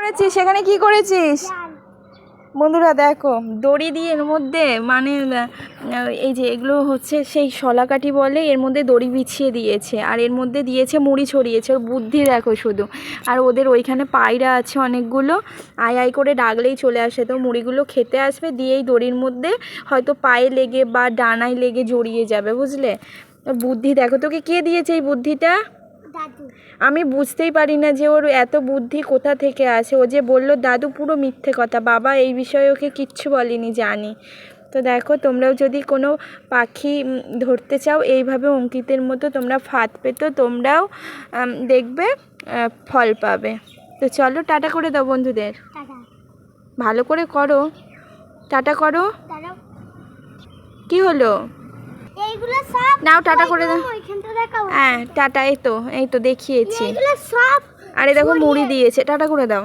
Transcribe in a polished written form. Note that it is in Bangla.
করেছিস সেখানে কি করেছিস বন্ধুরা দেখো দড়ি দিয়ে এর মধ্যে মানে এই যে এগুলো হচ্ছে সেই শলাকাঠি বলে, এর মধ্যে দড়ি বিছিয়ে দিয়েছে আর এর মধ্যে দিয়েছে মুড়ি ছড়িয়েছে। ওর বুদ্ধি দেখো শুধু। আর ওদের ওইখানে পায়রা আছে অনেকগুলো, আয় আয় করে ডাকলেই চলে আসে, তো মুড়িগুলো খেতে আসবে, দিয়ে এই দড়ির মধ্যে হয়তো পায়ে লেগে বা ডানায় লেগে জড়িয়ে যাবে, বুঝলে? বুদ্ধি দেখো। তোকে কে দিয়েছে এই বুদ্ধিটা? আমি বুঝতেই পারি না যে ওর এত বুদ্ধি কোথা থেকে আসে। ও যে বলল দাদু, পুরো মিথ্যে কথা, বাবা এই বিষয়ে ওকে কিচ্ছু বলেনি, জানি। তো দেখো তোমরাও যদি কোনো পাখি ধরতে চাও এইভাবে অঙ্কিতের মতো তোমরা ফাঁদ পেতো, তোমরাও দেখবে ফল পাবে। তো চলো টাটা করে দাও বন্ধুদের, ভালো করে করো, টাটা করো। কি হলো? নাও টাটা করে দাও। হ্যাঁ টাটা, এই তো দেখিয়েছি। আরে দেখো মুড়ি দিয়েছে, টাটা করে দাও।